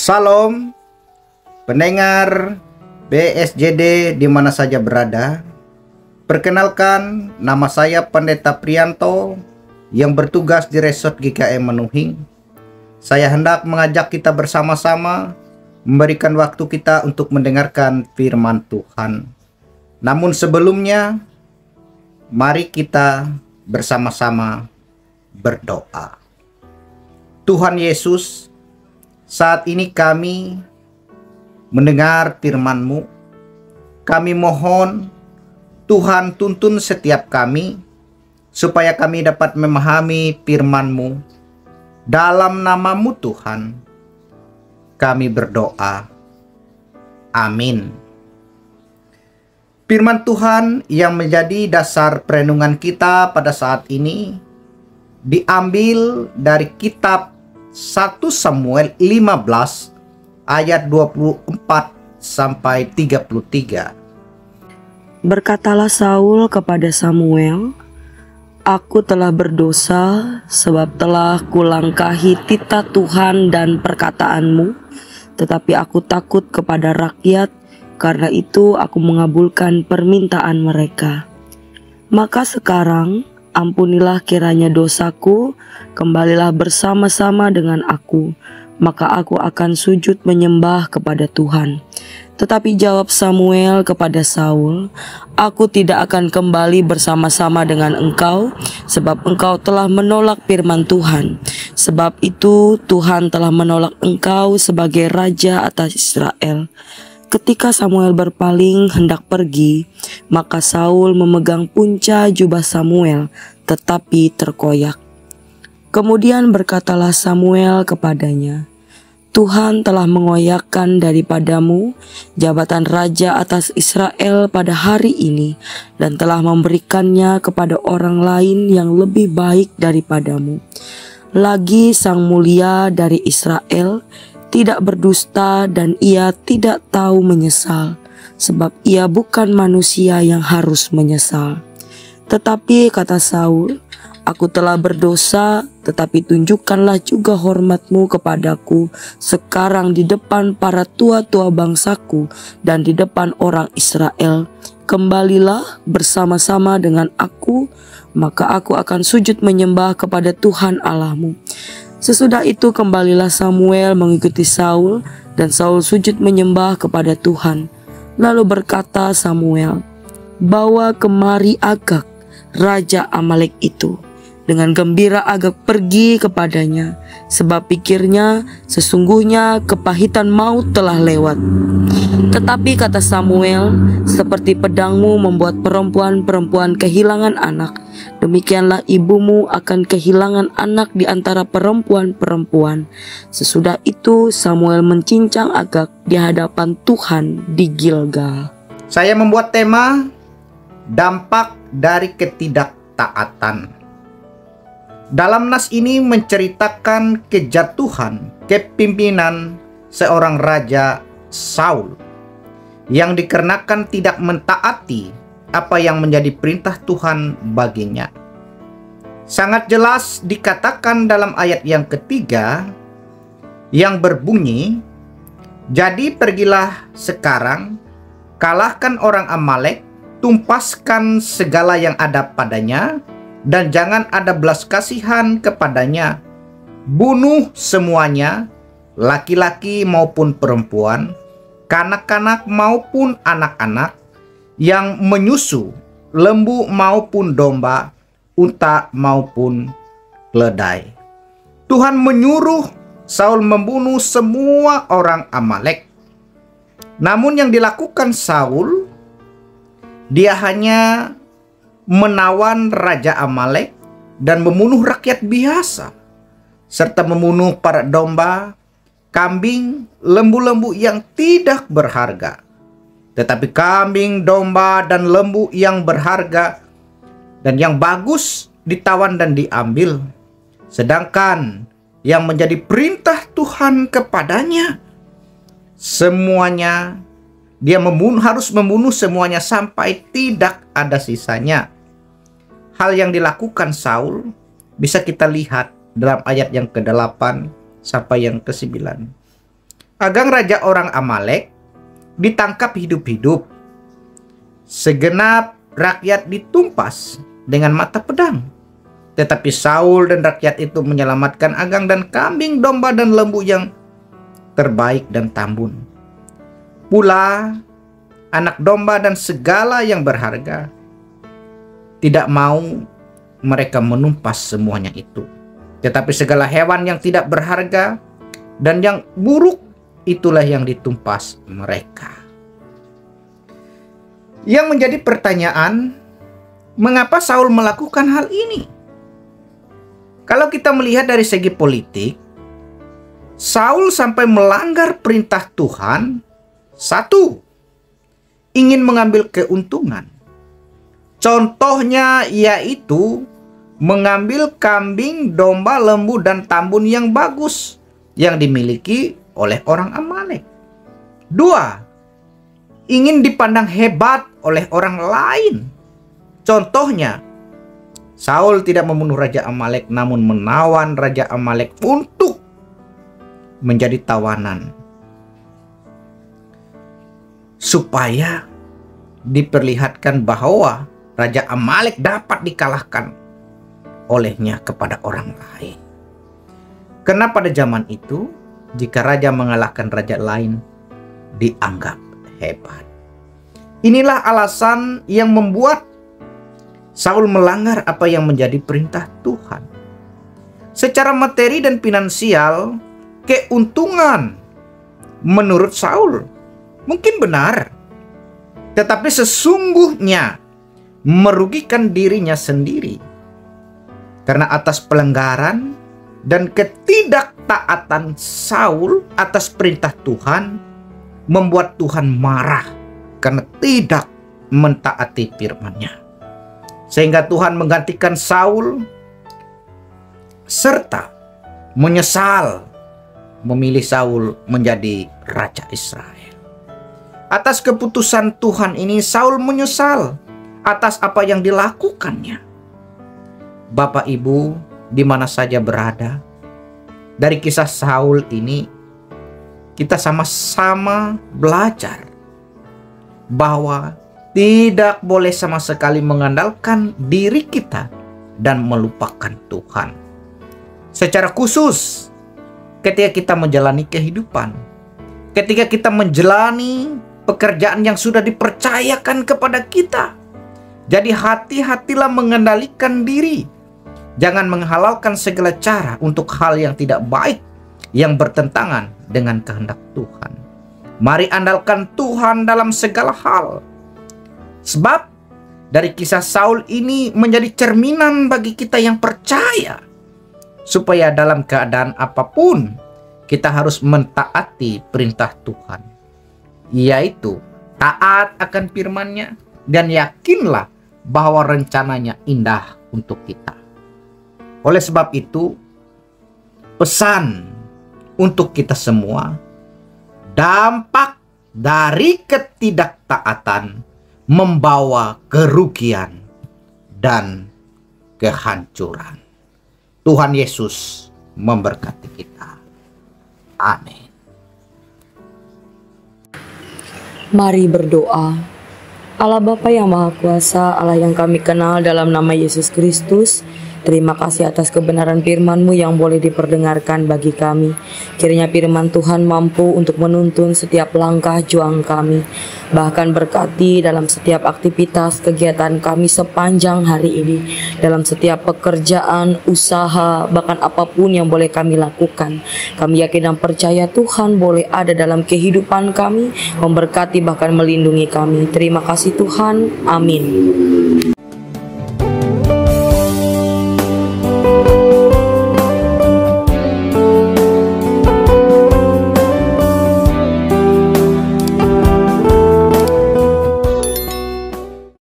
Salam pendengar BSJD di mana saja berada. Perkenalkan, nama saya Pendeta Prianto yang bertugas di Resort GKM Menuhing. Saya hendak mengajak kita bersama-sama memberikan waktu kita untuk mendengarkan firman Tuhan. Namun sebelumnya, mari kita bersama-sama berdoa. Tuhan Yesus, saat ini kami mendengar firman-Mu. Kami mohon Tuhan tuntun setiap kami supaya kami dapat memahami firman-Mu. Dalam nama-Mu Tuhan, kami berdoa. Amin. Firman Tuhan yang menjadi dasar perenungan kita pada saat ini diambil dari kitab 1 Samuel 15 ayat 24 sampai 33. Berkatalah Saul kepada Samuel, "Aku telah berdosa sebab telah kulangkahi titah Tuhan dan perkataanmu, tetapi aku takut kepada rakyat, karena itu aku mengabulkan permintaan mereka. Maka sekarang ampunilah kiranya dosaku, kembalilah bersama-sama dengan aku, maka aku akan sujud menyembah kepada Tuhan." Tetapi jawab Samuel kepada Saul, "Aku tidak akan kembali bersama-sama dengan engkau, sebab engkau telah menolak firman Tuhan. Sebab itu Tuhan telah menolak engkau sebagai raja atas Israel." Ketika Samuel berpaling hendak pergi, maka Saul memegang punca jubah Samuel, tetapi terkoyak. Kemudian berkatalah Samuel kepadanya, "Tuhan telah mengoyakkan daripadamu jabatan raja atas Israel pada hari ini, dan telah memberikannya kepada orang lain yang lebih baik daripadamu. Lagi sang mulia dari Israel tidak berdusta, dan ia tidak tahu menyesal, sebab ia bukan manusia yang harus menyesal. Tetapi," kata Saul, "aku telah berdosa, tetapi tunjukkanlah juga hormatmu kepadaku sekarang di depan para tua-tua bangsaku dan di depan orang Israel. Kembalilah bersama-sama dengan aku, maka aku akan sujud menyembah kepada Tuhan Allahmu." Sesudah itu kembalilah Samuel mengikuti Saul, dan Saul sujud menyembah kepada Tuhan. Lalu berkata Samuel, "Bawa kemari Agag, raja Amalek itu." Dengan gembira Agag pergi kepadanya, sebab pikirnya sesungguhnya kepahitan maut telah lewat. Tetapi kata Samuel, "Seperti pedangmu membuat perempuan-perempuan kehilangan anak, demikianlah ibumu akan kehilangan anak di antara perempuan-perempuan." Sesudah itu Samuel mencincang Agag di hadapan Tuhan di Gilgal. Saya membuat tema dampak dari ketidaktaatan. Dalam nas ini menceritakan kejatuhan kepimpinan seorang raja Saul yang dikarenakan tidak mentaati apa yang menjadi perintah Tuhan baginya. Sangat jelas dikatakan dalam ayat yang ketiga yang berbunyi, "Jadi pergilah sekarang, kalahkan orang Amalek, tumpaskan segala yang ada padanya, dan jangan ada belas kasihan kepadanya. Bunuh semuanya, laki-laki maupun perempuan, kanak-kanak maupun anak-anak, yang menyusu, lembu maupun domba, unta maupun keledai." Tuhan menyuruh Saul membunuh semua orang Amalek. Namun yang dilakukan Saul, dia hanya menawan raja Amalek dan membunuh rakyat biasa, serta membunuh para domba, kambing, lembu-lembu yang tidak berharga. Tetapi kambing, domba, dan lembu yang berharga dan yang bagus ditawan dan diambil. Sedangkan yang menjadi perintah Tuhan kepadanya, semuanya dia harus membunuh semuanya sampai tidak ada sisanya. Hal yang dilakukan Saul bisa kita lihat dalam ayat yang ke-8 sampai yang ke-9. Agag raja orang Amalek ditangkap hidup-hidup. Segenap rakyat ditumpas dengan mata pedang. Tetapi Saul dan rakyat itu menyelamatkan Agag dan kambing, domba, dan lembu yang terbaik dan tambun. Pula anak domba dan segala yang berharga. Tidak mau mereka menumpas semuanya itu. Tetapi segala hewan yang tidak berharga dan yang buruk, itulah yang ditumpas mereka. Yang menjadi pertanyaan, mengapa Saul melakukan hal ini? Kalau kita melihat dari segi politik, Saul sampai melanggar perintah Tuhan. Satu, ingin mengambil keuntungan. Contohnya yaitu mengambil kambing, domba, lembu, dan tambun yang bagus yang dimiliki oleh orang Amalek. Dua, ingin dipandang hebat oleh orang lain. Contohnya, Saul tidak membunuh Raja Amalek, namun menawan Raja Amalek untuk menjadi tawanan, supaya diperlihatkan bahwa Raja Amalek dapat dikalahkan olehnya kepada orang lain. Karena pada zaman itu, jika raja mengalahkan raja lain, dianggap hebat. Inilah alasan yang membuat Saul melanggar apa yang menjadi perintah Tuhan. Secara materi dan finansial, keuntungan menurut Saul mungkin benar, tetapi sesungguhnya merugikan dirinya sendiri. Karena atas pelanggaran dan ketidaktaatan Saul atas perintah Tuhan, membuat Tuhan marah karena tidak mentaati firman-Nya. Sehingga Tuhan menggantikan Saul serta menyesal memilih Saul menjadi Raja Israel. Atas keputusan Tuhan ini, Saul menyesal atas apa yang dilakukannya. Bapak Ibu di mana saja berada, dari kisah Saul ini kita sama-sama belajar bahwa tidak boleh sama sekali mengandalkan diri kita dan melupakan Tuhan. Secara khusus ketika kita menjalani kehidupan, ketika kita menjalani pekerjaan yang sudah dipercayakan kepada kita, jadi hati-hatilah mengendalikan diri. Jangan menghalalkan segala cara untuk hal yang tidak baik, yang bertentangan dengan kehendak Tuhan. Mari andalkan Tuhan dalam segala hal. Sebab dari kisah Saul ini menjadi cerminan bagi kita yang percaya, supaya dalam keadaan apapun kita harus mentaati perintah Tuhan, yaitu taat akan firman-Nya dan yakinlah bahwa rencananya indah untuk kita. Oleh sebab itu, pesan untuk kita semua, dampak dari ketidaktaatan membawa kerugian dan kehancuran. Tuhan Yesus memberkati kita. Amin. Mari berdoa. Allah Bapa yang Maha Kuasa, Allah yang kami kenal dalam nama Yesus Kristus, terima kasih atas kebenaran firman-Mu yang boleh diperdengarkan bagi kami. Kiranya firman Tuhan mampu untuk menuntun setiap langkah juang kami. Bahkan berkati dalam setiap aktivitas kegiatan kami sepanjang hari ini. Dalam setiap pekerjaan, usaha, bahkan apapun yang boleh kami lakukan. Kami yakin dan percaya Tuhan boleh ada dalam kehidupan kami, memberkati bahkan melindungi kami. Terima kasih Tuhan. Amin.